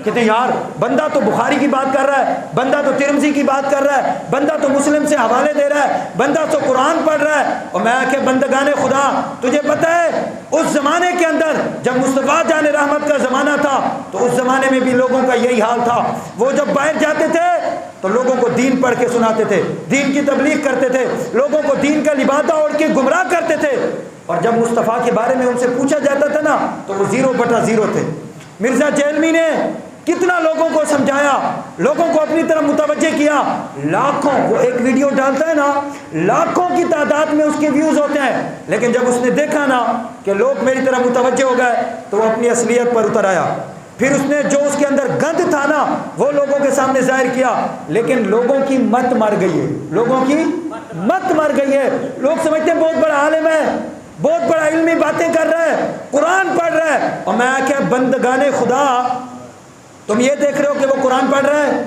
کہتے ہیں یار بندہ تو بخاری کی بات کر رہا ہے، بندہ تو ترمذی کی بات کر رہا ہے، بندہ تو مسلم سے حوالے دے رہا ہے، بندہ تو قرآن پڑھ رہا ہے. اور میں کہ بندگان خدا، تجھے پتہ ہے اس زمانے کے اندر جب مصطفیٰ جان رحمت کا زمانہ تھا تو اس زمانے میں بھی لوگوں کا یہی حال تھا. وہ جب باہر جاتے تھے تو لوگوں کو دین پڑھ کے سناتے تھے، دین کی تبلیغ کرتے تھے، لوگوں کو دین کا لبادہ اوڑھ کے گمراہ کرتے تھے. اور جب مصطفیٰ کے بارے میں ان سے پوچھا جاتا تھا نا تو وہ 0/0 تھے. مرزا جیلمی نے کتنا لوگوں کو سمجھایا، لوگوں کو اپنی طرف متوجہ کیا. لاکھوں، وہ ایک ویڈیو ڈالتا ہے نا، لاکھوں کی تعداد میں اس کے ویوز ہوتے ہیں، لیکن جب اس نے دیکھا نا کہ لوگ میری طرف متوجہ ہو گئے تو وہ اپنی اصلیت پر اتر آیا. پھر اس نے جو اس کے اندر گند تھا نا وہ لوگوں کے سامنے ظاہر کیا. لیکن لوگوں کی مت مر گئی ہے، لوگوں کی مت مر گئی ہے. لوگ سمجھتے ہیں بہت بڑا عالم ہے، بہت بڑا علمی باتیں کر رہا ہے، قرآن پڑھ رہا ہے. اور میں کیا بندگان خدا، تم یہ دیکھ رہے ہو کہ وہ قرآن پڑھ رہا ہے،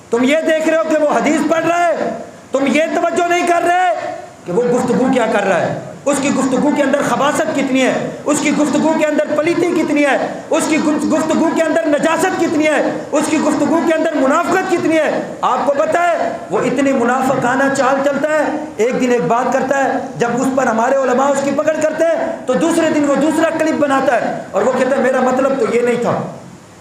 تم یہ دیکھ رہے ہو کہ وہ حدیث پڑھ رہا ہے، تم یہ توجہ نہیں کر رہے کہ وہ گفتگو کیا کر رہا ہے، اس کی گفتگو کے اندر خباثت کتنی ہے، اس کی گفتگو کے اندر پلیتی کتنی ہے، اس کی گفتگو کے اندر نجاست کتنی ہے، اس کی گفتگو کے اندر منافقت کتنی ہے. آپ کو پتہ ہے وہ اتنی منافقانہ چال چلتا ہے، ایک دن ایک بات کرتا ہے، جب اس پر ہمارے علماء اس کی پکڑ کرتے ہیں تو دوسرے دن وہ دوسرا کلپ بناتا ہے اور وہ کہتا ہے میرا مطلب تو یہ نہیں تھا،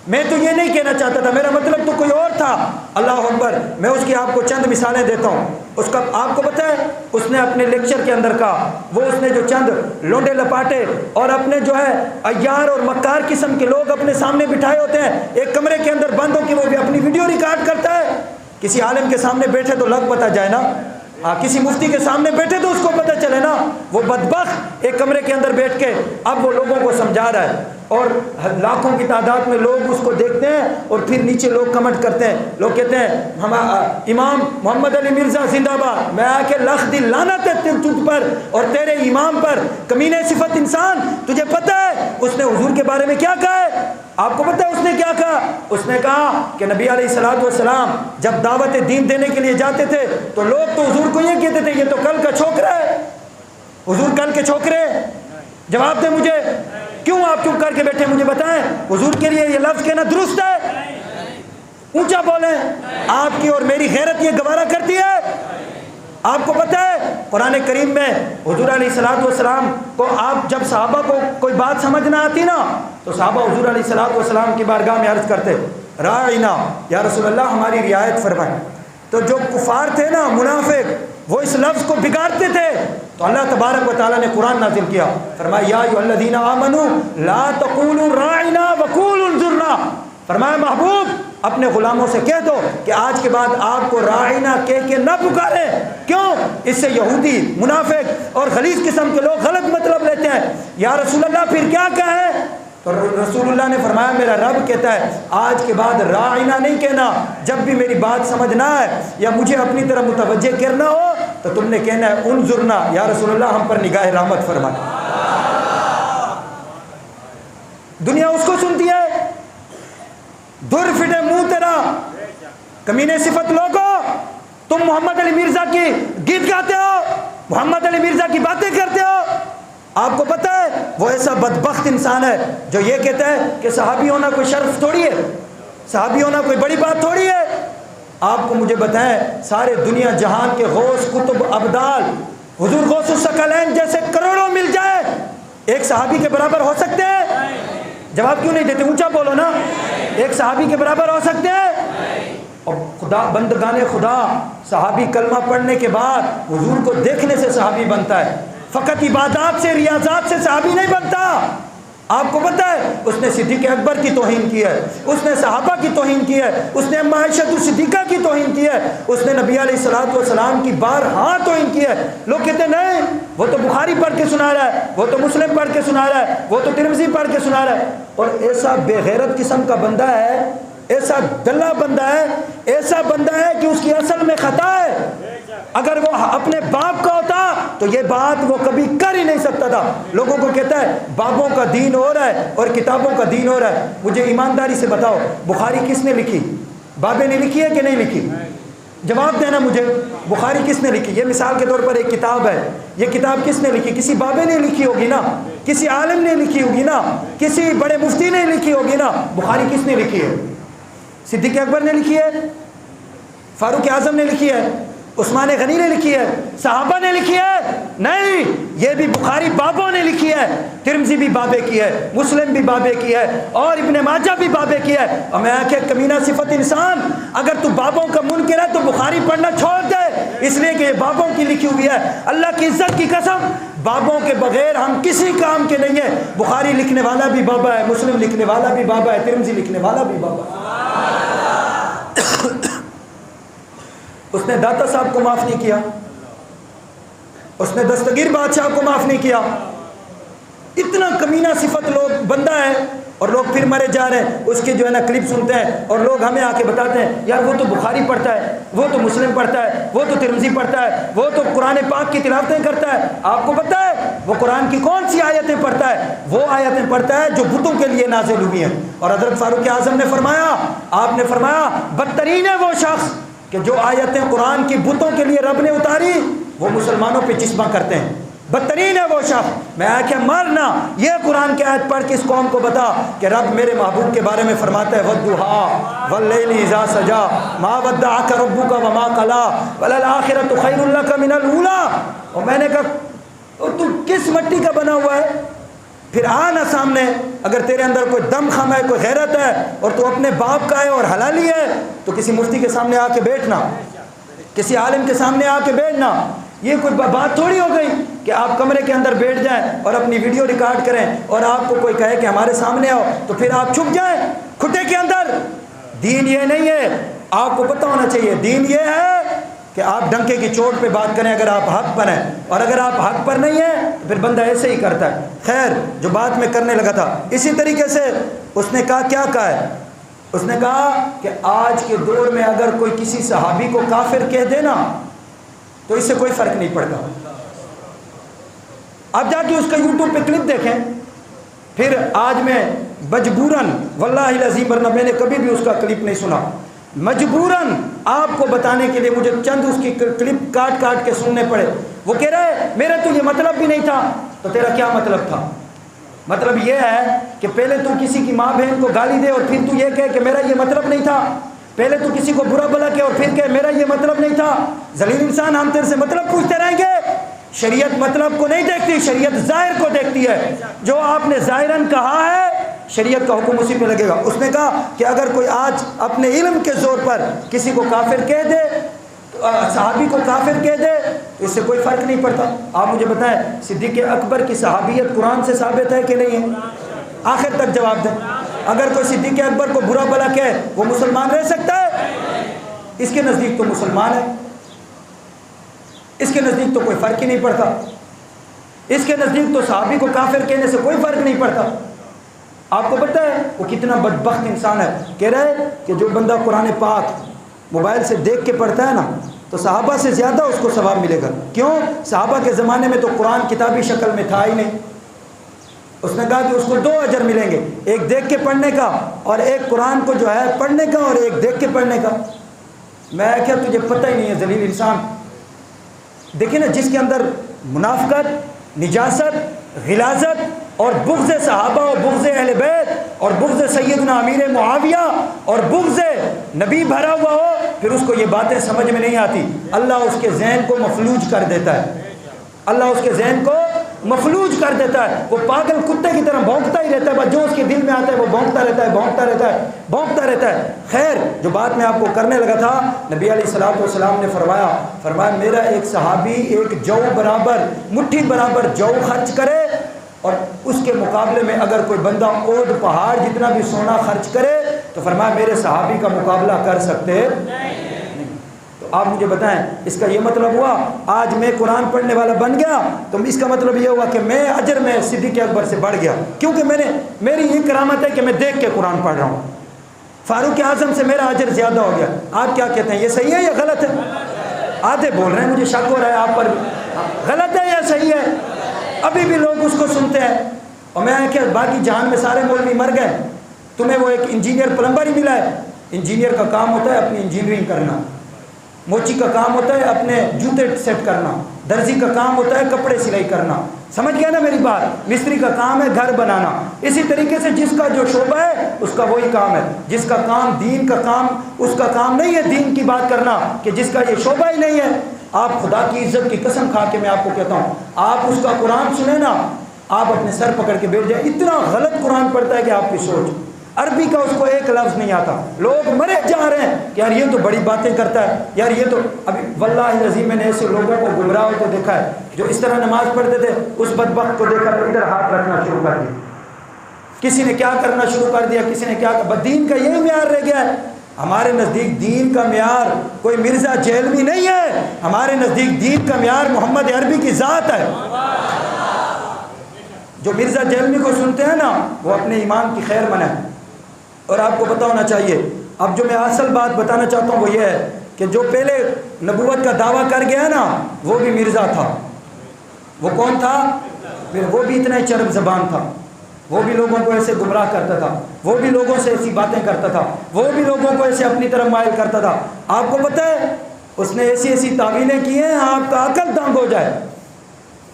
میں تو یہ نہیں کہنا چاہتا تھا، میرا مطلب تو کوئی اور تھا. اللہ اکبر. میں اس کی آپ کو چند مثالیں دیتا ہوں. اس کا آپ کو پتہ ہے اس نے اپنے لیکچر کے اندر کہا، وہ اس نے جو چند لونڈے لپاٹے اور اپنے جو ہے عیار اور مکار قسم کے لوگ اپنے سامنے بٹھائے ہوتے ہیں ایک کمرے کے اندر بند ہو کے وہ بھی اپنی ویڈیو ریکارڈ کرتا ہے. کسی عالم کے سامنے بیٹھے تو لگ پتہ جائے نا، کسی مفتی کے سامنے بیٹھے تو اس کو پتہ چلے نا. وہ بدبخت ایک کمرے کے اندر بیٹھ کے اب وہ لوگوں کو سمجھا رہا ہے اور لاکھوں کی تعداد میں لوگ اس کو دیکھتے ہیں اور پھر نیچے لوگ کمنٹ کرتے ہیں. لوگ کہتے ہیں ہم امام محمد علی مرزا زندہ باد. میں آ کے لکھ دی لعنت ہے تجھ پر اور تیرے امام پر، کمینے صفت انسان. تجھے پتہ ہے اس نے حضور کے بارے میں کیا کہا ہے؟ آپ کو پتہ ہے اس نے کیا کہا؟ اس نے کہا کہ نبی علیہ الصلوۃ والسلام جب دعوت دین دینے کے لیے جاتے تھے تو لوگ تو حضور کو یہ کہتے تھے یہ تو کل کا چھوکرا ہے، حضور کل کے چھوکرے. جواب دیں مجھے، کیوں آپ چپ کر کے بیٹھے؟ مجھے بتائیں حضور کے لیے یہ لفظ کہنا درست ہے؟ اونچا بولیں. آپ کی اور میری غیرت یہ گوارا کرتی ہے؟ آپ کو پتہ ہے قرآن کریم میں حضور علیہ الصلوۃ والسلام کو آپ جب صحابہ کو کوئی بات سمجھ نہ آتی نا تو صحابہ حضور علیہ الصلوۃ والسلام کی بارگاہ میں عرض کرتے راعنا یا رسول اللہ ہماری رعایت فرمائیں. تو جو کفار تھے نا منافق وہ اس لفظ کو بگاڑتے تھے تو اللہ تبارک و تعالیٰ نے قرآن نازل کیا، فرمایا یا ایھا الذین آمنوا لا تقولوا راعنا وقولوا انظرنا. فرمایا محبوب اپنے غلاموں سے کہہ دو کہ آج کے بعد آپ کو راعنا کہہ کے نہ پکاریں. کیوں؟ اس سے یہودی منافق اور غلیظ قسم کے لوگ غلط مطلب لیتے ہیں. یا رسول اللہ پھر کیا کہیں؟ تو رسول اللہ نے فرمایا میرا رب کہتا ہے آج کے بعد راعنا نہیں کہنا. جب بھی میری بات سمجھ نہ آئے یا مجھے اپنی طرف متوجہ کرنا ہو تو تم نے کہنا ہے انظرنا، یا رسول اللہ ہم پر نگاہ رحمت فرمائے. دنیا اس کو سنتی ہے دھر پھٹے منہ تیرا، کمینے صفت لوگو، تم محمد علی مرزا کی گیت گاتے ہو، محمد علی مرزا کی باتیں کرتے ہو. آپ کو پتہ ہے وہ ایسا بدبخت انسان ہے جو یہ کہتا ہے کہ صحابی ہونا کوئی شرف تھوڑی ہے، صحابی ہونا کوئی بڑی بات تھوڑی ہے. آپ کو مجھے بتائیں سارے دنیا جہان کے غوث قطب ابدال حضور غوث الثقلین جیسے کروڑوں مل جائے ایک صحابی کے برابر ہو سکتے ہیں؟ جواب کیوں نہیں دیتے؟ اونچا بولو نا. ایک صحابی کے برابر ہو سکتے ہیں؟ اور خدا بندگان خدا صحابی کلمہ پڑھنے کے بعد حضور کو دیکھنے سے صحابی بنتا ہے، فقط عبادات سے ریاضات سے صحابی نہیں بنتا. آپ کو پتہ ہے اس نے صدیق اکبر کی توہین کی ہے، اس نے صحابہ کی توہین کی ہے، اس نے اماں عائشہ الصدیقہ کی توہین کی ہے، اس نے نبی علیہ الصلوۃ والسلام کی بارہا توہین کی ہے. لوگ کہتے ہیں نہیں وہ تو بخاری پڑھ کے سنا رہا ہے، وہ تو مسلم پڑھ کے سنا رہا ہے، وہ تو ترمذی پڑھ کے سنا رہا ہے. اور ایسا بے غیرت قسم کا بندہ ہے، ایسا دلہ بندہ ہے، ایسا بندہ ہے کہ اس کی اصل میں خطا ہے. اگر وہ اپنے باپ کا ہوتا تو یہ بات وہ کبھی کر ہی نہیں سکتا تھا. لوگوں کو کہتا ہے بابوں کا دین ہو رہا ہے اور کتابوں کا دین ہو رہا ہے. مجھے ایمانداری سے بتاؤ بخاری کس نے لکھی؟ بابے نے لکھی ہے کہ نہیں لکھی؟ جواب دینا مجھے. بخاری کس نے لکھی؟ یہ مثال کے طور پر ایک کتاب ہے، یہ کتاب کس نے لکھی؟ کسی بابے نے لکھی ہوگی نا، کسی عالم نے لکھی ہوگی نا، کسی بڑے مفتی نے لکھی ہوگی نا. بخاری کس نے لکھی ہے؟ صدیق اکبر نے لکھی ہے، فاروق اعظم نے لکھی ہے، عثمان غنی نے لکھی ہے، صحابہ نے لکھی ہے؟ نہیں، یہ بھی بخاری بابوں نے لکھی ہے، ترمذی بھی بابے کی ہے، مسلم بھی بابے کی ہے، اور ابن ماجہ بھی بابے کی ہے۔ اور میں کہ کمینہ صفت انسان، اگر تو بابوں کا منکر ہے تو بخاری پڑھنا چھوڑ دے، اس لیے کہ یہ بابوں کی لکھی ہوئی ہے۔ اللہ کی عزت کی قسم، بابوں کے بغیر ہم کسی کام کے نہیں ہیں۔ بخاری لکھنے والا بھی بابا ہے، مسلم لکھنے والا بھی بابا ہے، ترمذی لکھنے والا بھی بابا ہے۔ اس نے داتا صاحب کو معاف نہیں کیا، اس نے دستگیر بادشاہ کو معاف نہیں کیا۔ اتنا کمینہ صفت لوگ بندہ ہے، اور لوگ پھر مرے جا رہے ہیں، اس کے جو ہے نا کلپ سنتے ہیں، اور لوگ ہمیں آ کے بتاتے ہیں یار وہ تو بخاری پڑھتا ہے، وہ تو مسلم پڑھتا ہے، وہ تو ترمذی پڑھتا ہے، وہ تو قرآن پاک کی تلاوتیں کرتا ہے۔ آپ کو پتہ ہے وہ قرآن کی کون سی آیتیں پڑھتا ہے؟ وہ آیتیں پڑھتا ہے جو بتوں کے لیے نازل ہوئی ہیں۔ اور حضرت فاروق اعظم نے فرمایا، آپ نے فرمایا بدترین ہے وہ شخص کہ جو آیتیں قرآن کی بتوں کے لیے رب نے اتاری وہ مسلمانوں پہ چسپاں کرتے ہیں، بدترین ہے وہ شخص۔ میں کہ مرنا یہ قرآن کی آیت پڑھ کے اس قوم کو بتا کہ رب میرے محبوب کے بارے میں فرماتا ہے وَالضُّحَىٰ وَاللَّيْلِ إِذَا سَجَىٰ مَا وَدَّعَكَ رَبُّكَ وَمَا قَلَىٰ وَلَلْآخِرَةُ خَيْرٌ لَكَ مِنَ الْأُولَىٰ۔ اور میں نے کہا تو کس مٹی کا بنا ہوا ہے؟ پھر آنا سامنے، اگر تیرے اندر کوئی دم خم ہے، کوئی غیرت ہے، اور تو اپنے باپ کا ہے اور حلالی ہے، تو کسی مفتی کے سامنے آ کے بیٹھنا، کسی عالم کے سامنے آ کے بیٹھنا۔ یہ کوئی بات تھوڑی ہو گئی کہ آپ کمرے کے اندر بیٹھ جائیں اور اپنی ویڈیو ریکارڈ کریں، اور آپ کو کوئی کہے کہ ہمارے سامنے آؤ تو پھر آپ چھپ جائیں کھٹے کے اندر۔ دین یہ نہیں ہے، آپ کو پتہ ہونا چاہیے۔ دین یہ ہے کہ آپ ڈنکے کی چوٹ پہ بات کریں اگر آپ حق پر ہیں، اور اگر آپ حق پر نہیں ہیں تو پھر بندہ ایسے ہی کرتا ہے۔ خیر، جو بات میں کرنے لگا تھا، اسی طریقے سے اس نے کہا، کیا کہا ہے؟ اس نے کہا کہ آج کے دور میں اگر کوئی کسی صحابی کو کافر کہہ دے نا تو اس سے کوئی فرق نہیں پڑتا۔ آپ جا کے اس کا یوٹیوب پہ کلپ دیکھیں۔ پھر آج میں مجبوراً، واللہ العظیم ورنہ میں نے کبھی بھی اس کا کلپ نہیں سنا، مجبوراً آپ کو بتانے کے لیے مجھے چند اس کی کلپ کاٹ کاٹ کے سننے پڑے۔ وہ کہہ رہا ہے میرا تو یہ مطلب بھی نہیں تھا۔ تو تیرا کیا مطلب تھا؟ مطلب یہ ہے کہ پہلے تو کسی کی ماں بہن کو گالی دے اور پھر تو یہ کہے کہ میرا یہ مطلب نہیں تھا۔ پہلے تو کسی کو برا بھلا کہ اور پھر کہ میرا یہ مطلب نہیں تھا۔ ذلیل انسان، ہم تیرے سے مطلب پوچھتے رہیں گے؟ شریعت مطلب کو نہیں دیکھتی، شریعت ظاہر کو دیکھتی ہے۔ جو آپ نے ظاہراً کہا ہے شریعت کا حکم اسی پہ لگے گا۔ اس نے کہا کہ اگر کوئی آج اپنے علم کے زور پر کسی کو کافر کہہ دے، صحابی کو کافر کہہ دے، تو اس سے کوئی فرق نہیں پڑتا۔ آپ مجھے بتائیں صدیق اکبر کی صحابیت قرآن سے ثابت ہے کہ نہیں ہے؟ آخر تک جواب دیں۔ اگر کوئی صدیق اکبر کو برا بھلا کہے وہ مسلمان رہ سکتا ہے؟ اس کے نزدیک تو مسلمان ہے، اس کے نزدیک تو کوئی فرق ہی نہیں پڑتا، اس کے نزدیک تو صحابی کو کافر کہنے سے کوئی فرق نہیں پڑتا۔ آپ کو پتہ ہے وہ کتنا بدبخت انسان ہے؟ کہہ رہا ہے کہ جو بندہ قرآن پاک موبائل سے دیکھ کے پڑھتا ہے نا تو صحابہ سے زیادہ اس کو ثواب ملے گا۔ کیوں؟ صحابہ کے زمانے میں تو قرآن کتابی شکل میں تھا ہی نہیں۔ اس نے کہا کہ اس کو 2 اجر ملیں گے، ایک دیکھ کے پڑھنے کا اور ایک قرآن کو جو ہے پڑھنے کا اور ایک دیکھ کے پڑھنے کا۔ میں کیا تجھے پتہ ہی نہیں ہے ذلیل انسان؟ دیکھیں نا، جس کے اندر منافقت، نجاست، غلاظت اور بغض صحابہ اور بغض اہل بیت اور بغض سیدنا امیر معاویہ اور بغض نبی بھرا ہوا ہو، پھر اس کو یہ باتیں سمجھ میں نہیں آتی۔ اللہ اس کے ذہن کو مفلوج کر دیتا ہے، اللہ اس کے ذہن کو مفلوج کر دیتا ہے۔ وہ پاگل کتے کی طرح بھونکتا ہی رہتا ہے، بس جو اس کے دل میں آتا ہے وہ بھونکتا رہتا ہے، بھونکتا رہتا ہے، بھونکتا رہتا ہے۔ خیر، جو بات میں آپ کو کرنے لگا تھا، نبی علیہ الصلوۃ والسلام نے فرمایا میرا ایک صحابی ایک جو برابر، مٹھی برابر جو خرچ کرے، اور اس کے مقابلے میں اگر کوئی بندہ اود پہاڑ جتنا بھی سونا خرچ کرے تو فرمایا میرے صحابی کا مقابلہ کر سکتے نہیں۔ تو آپ مجھے بتائیں اس کا یہ مطلب ہوا آج میں قرآن پڑھنے والا بن گیا تو اس کا مطلب یہ ہوا کہ میں اجر میں صدیق اکبر سے بڑھ گیا، کیونکہ میری یہ کرامت ہے کہ میں دیکھ کے قرآن پڑھ رہا ہوں۔ فاروق اعظم سے میرا اجر زیادہ ہو گیا۔ آپ کیا کہتے ہیں، یہ صحیح ہے یا غلط ہے؟ آدھے بول رہے ہیں، مجھے شک ہو رہا ہے آپ پر، غلط ہے یا صحیح ہے؟ ابھی بھی لوگ اس کو سنتے ہیں۔ اور میں کہ باقی جہان میں سارے مولوی مر گئے، تمہیں وہ ایک انجینئر پلمبر ہی ملا ہے۔ انجینئر کا کام ہوتا ہے اپنی انجینئرنگ کرنا، موچی کا کام ہوتا ہے اپنے جوتے سیٹ کرنا، درزی کا کام ہوتا ہے کپڑے سلائی کرنا، سمجھ گیا نا میری بات؟ مستری کا کام ہے گھر بنانا. اسی طریقے سے جس کا جو شعبہ ہے اس کا وہی کام ہے. جس کا کام دین کا کام، اس کا کام نہیں ہے دین کی بات کرنا، کہ جس کا یہ شعبہ ہی نہیں ہے. آپ خدا کی عزت کی قسم کھا کے میں آپ کو کہتا ہوں، آپ اس کا قرآن سنیں نا، آپ اپنے سر پکڑ کے بیٹھ جائیں. اتنا غلط قرآن پڑھتا ہے کہ آپ کی سوچ، عربی کا اس کو ایک لفظ نہیں آتا. لوگ مرے جا رہے ہیں کہ یار یہ تو بڑی باتیں کرتا ہے، یار یہ تو. ابھی واللہ العظیم میں نے ایسے لوگوں کو گمراہ ہوتے دیکھا ہے جو اس طرح نماز پڑھتے تھے، اس بدبخت کو دیکھا تو ادھر ہاتھ رکھنا شروع کر دیا. کسی نے کیا کرنا شروع کر دیا، کسی نے کیا. دین کا یہی معیار رہ گیا ہے. ہمارے نزدیک دین کا معیار کوئی مرزا جیلوی نہیں ہے. ہمارے نزدیک دین کا معیار محمد عربی کی ذات ہے. جو مرزا جیلوی کو سنتے ہیں نا، وہ اپنے ایمان کی خیر مند ہے. اور آپ کو پتہ ہونا چاہیے، اب جو میں اصل بات بتانا چاہتا ہوں وہ یہ ہے کہ جو پہلے نبوت کا دعویٰ کر گیا نا، وہ بھی مرزا تھا. وہ کون تھا؟ وہ بھی اتنا ہی چرب زبان تھا. وہ بھی لوگوں کو ایسے گمراہ کرتا تھا، وہ بھی لوگوں سے ایسی باتیں کرتا تھا، وہ بھی لوگوں کو ایسے اپنی طرف مائل کرتا تھا. آپ کو پتہ ہے اس نے ایسی ایسی تعویلیں کی ہیں آپ کا عقل دنگ ہو جائے.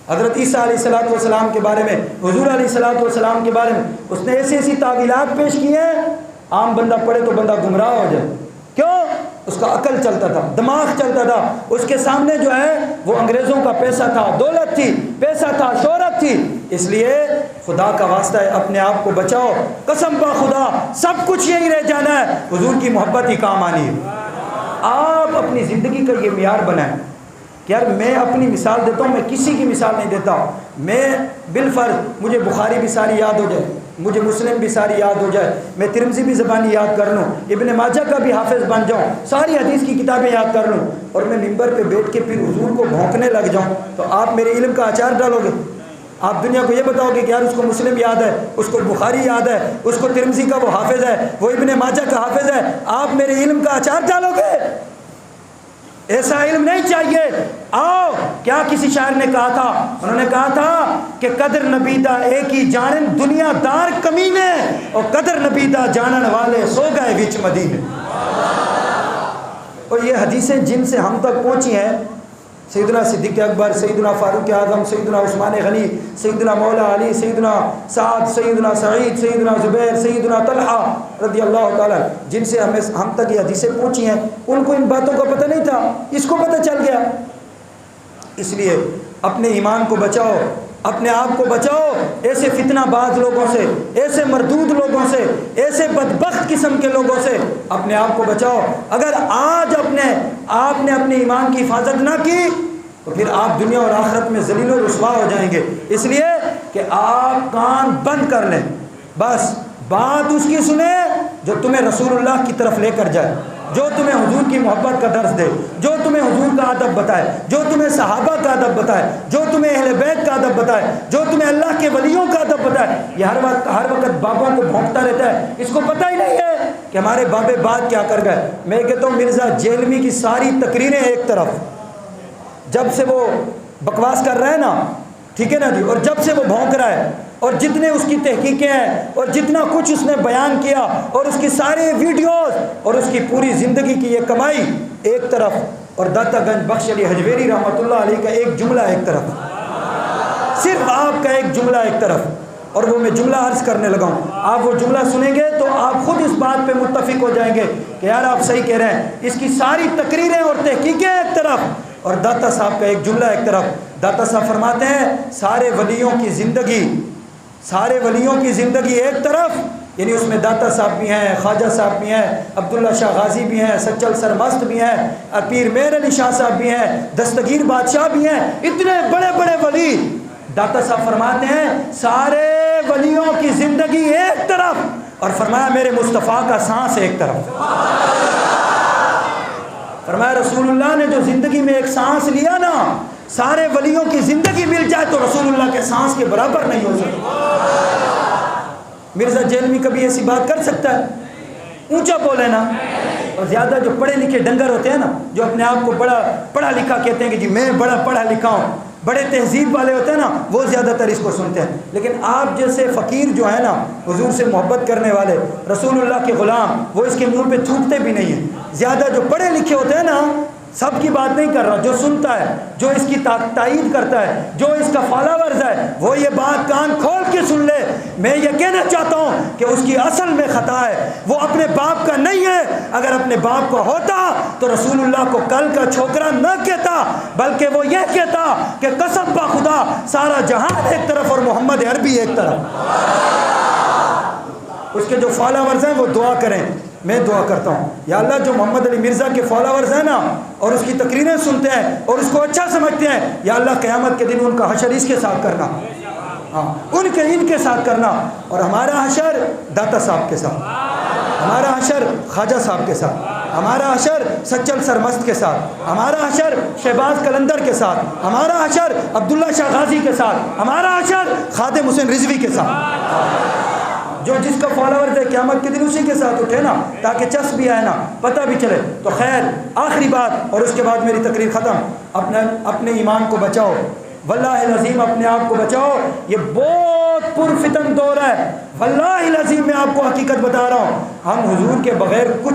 حضرت عیسیٰ علیہ السلام کے بارے میں، حضور علیہ السلام کے بارے میں اس نے ایسی ایسی تعویلات پیش کی ہیں، عام بندہ پڑھے تو بندہ گمراہ ہو جائے. کیوں؟ اس کا عقل چلتا تھا، دماغ چلتا تھا. اس کے سامنے جو ہے وہ انگریزوں کا پیسہ تھا، دولت تھی، پیسہ تھا، شہرت تھی. اس لیے خدا کا واسطہ ہے اپنے آپ کو بچاؤ. قسم با خدا سب کچھ یہی رہ جانا ہے، حضور کی محبت ہی کام آنی ہے. آپ اپنی زندگی کا یہ معیار بنائیں کہ یار میں اپنی مثال دیتا ہوں، میں کسی کی مثال نہیں دیتا. میں بالفرض مجھے بخاری بھی ساری یاد ہو جائے، مجھے مسلم بھی ساری یاد ہو جائے، میں ترمذی بھی زبانی یاد کر لوں، ابن ماجہ کا بھی حافظ بن جاؤں، ساری حدیث کی کتابیں یاد کر لوں، اور میں ممبر پہ بیٹھ کے پھر حضور کو بھونکنے لگ جاؤں، تو آپ میرے علم کا اچار ڈالو گے. آپ دنیا کو یہ بتاؤ گے کہ یار اس کو مسلم یاد ہے، اس کو بخاری یاد ہے، اس کو ترمذی کا وہ حافظ ہے، وہ ابن ماجہ کا حافظ ہے. آپ میرے علم کا اچار ڈالو گے؟ ایسا علم نہیں چاہیے. آؤ، کیا کسی شاعر نے کہا تھا؟ انہوں نے کہا تھا کہ قدر نبیدہ ایک ہی جانن دنیا دار کمینے، اور قدر نبیدہ جانن والے سو گئے وچ مدینے. اور یہ حدیثیں جن سے ہم تک پہنچی ہیں، سیدنا صدیق اکبر، سیدنا فاروق اعظم، سیدنا عثمان غنی، سیدنا مولا علی، سیدنا سعد، سیدنا سعید، سیدنا زبیر، سیدنا طلحہ رضی اللہ تعالیٰ، جن سے ہم تک یہ حدیثیں پہنچی ہیں، ان کو ان باتوں کا پتہ نہیں تھا، اس کو پتہ چل گیا. اس لیے اپنے ایمان کو بچاؤ، اپنے آپ کو بچاؤ ایسے فتنہ باز لوگوں سے، ایسے مردود لوگوں سے، ایسے بدبخت قسم کے لوگوں سے اپنے آپ کو بچاؤ. اگر آج آپ نے اپنے ایمان کی حفاظت نہ کی تو پھر آپ دنیا اور آخرت میں ذلیل و رسوا ہو جائیں گے. اس لیے کہ آپ کان بند کر لیں، بس بات اس کی سنیں جو تمہیں رسول اللہ کی طرف لے کر جائے، جو تمہیں حضور کی محبت کا درس دے، جو تمہیں حضور کا ادب بتائے، جو تمہیں صحابہ کا ادب بتائے، جو تمہیں اہل بیت کا ادب بتائے، جو تمہیں اللہ کے ولیوں کا ادب بتائے. یہ ہر وقت بابوں کو بھونکتا رہتا ہے، اس کو پتہ ہی نہیں ہے کہ ہمارے بابے بات کیا کر گئے. میں کہتا ہوں مرزا جیلوی کی ساری تقریریں ایک طرف، جب سے وہ بکواس کر رہا ہے نا، ٹھیک ہے نا جی، اور جب سے وہ بھونک رہا ہے، اور جتنے اس کی تحقیقیں ہیں، اور جتنا کچھ اس نے بیان کیا، اور اس کی سارے ویڈیوز، اور اس کی پوری زندگی کی یہ کمائی ایک طرف، اور داتا گنج بخش علی حجویری رحمۃ اللہ علیہ کا ایک جملہ ایک طرف، صرف آپ کا ایک جملہ ایک طرف. اور وہ میں جملہ عرض کرنے لگا ہوں، آپ وہ جملہ سنیں گے تو آپ خود اس بات پہ متفق ہو جائیں گے کہ یار آپ صحیح کہہ رہے ہیں. اس کی ساری تقریریں اور تحقیقیں ایک طرف، اور داتا صاحب کا ایک جملہ ایک طرف. داتا صاحب فرماتے ہیں سارے ولیوں کی زندگی ایک طرف، یعنی اس میں داتا صاحب بھی ہیں، خواجہ صاحب بھی ہیں، عبداللہ شاہ غازی بھی ہیں، سچل سرمست بھی ہیں، پیر میر علی شاہ صاحب بھی ہیں، دستگیر بادشاہ بھی ہیں، اتنے بڑے بڑے ولی. داتا صاحب فرماتے ہیں سارے ولیوں کی زندگی ایک طرف، اور فرمایا میرے مصطفیٰ کا سانس ایک طرف. فرمایا رسول اللہ نے جو زندگی میں ایک سانس لیا نا، سارے ولیوں کی زندگی مل جائے تو رسول اللہ کے سانس کے برابر نہیں ہو سکتا. مرزا جیلوی کبھی ایسی بات کر سکتا ہے؟ اونچا بولے نا. اور زیادہ جو پڑھے لکھے ڈنگر ہوتے ہیں نا، جو اپنے آپ کو بڑا پڑھا لکھا کہتے ہیں کہ جی میں بڑا پڑھا لکھا ہوں، بڑے تہذیب والے ہوتے ہیں نا، وہ زیادہ تر اس کو سنتے ہیں. لیکن آپ جیسے فقیر جو ہے نا، حضور سے محبت کرنے والے، رسول اللہ کے غلام، وہ اس کے منہ پہ تھوکتے بھی نہیں ہیں. زیادہ جو پڑھے لکھے ہوتے ہیں نا، سب کی بات نہیں کر رہا، جو سنتا ہے، جو اس کی تائید کرتا ہے، جو اس کا فالوورز ہے، وہ یہ بات کان کھول کے سن لے۔ میں یہ کہنا چاہتا ہوں کہ اس کی اصل میں خطا ہے، وہ اپنے باپ کا نہیں ہے۔ اگر اپنے باپ کو ہوتا تو رسول اللہ کو کل کا چھوکرا نہ کہتا، بلکہ وہ یہ کہتا کہ قسم با خدا سارا جہان ایک طرف اور محمد عربی ایک طرف۔ اس کے جو فالوورز ہیں وہ دعا کریں، میں دعا کرتا ہوں یا اللہ جو محمد علی مرزا کے فالوورز ہیں نا اور اس کی تقریریں سنتے ہیں اور اس کو اچھا سمجھتے ہیں، یا اللہ قیامت کے دن ان کا حشر اس کے ساتھ کرنا، ہاں ان کے ساتھ کرنا، اور ہمارا حشر داتا صاحب کے ساتھ، ہمارا حشر خواجہ صاحب کے ساتھ، ہمارا حشر سچل سرمست کے ساتھ، ہمارا حشر شہباز قلندر کے ساتھ، ہمارا حشر عبداللہ شاہ غازی کے ساتھ، ہمارا حشر خادم حسین رضوی کے ساتھ۔ جو جس کا فالوور ہے قیامت کے دن اسی کے ساتھ اٹھے نا، تاکہ چس بھی آئے نا، پتہ بھی چلے۔ تو خیر آخری بات اور اس کے بعد میری تقریر ختم، اپنے ایمان کو بچاؤ، واللہ العظیم اپنے آپ کو بچاؤ۔ یہ بہت پرفتن دور ہے، واللہ العظیم میں آپ کو حقیقت بتا رہا ہوں، ہم حضور کے بغیر کچھ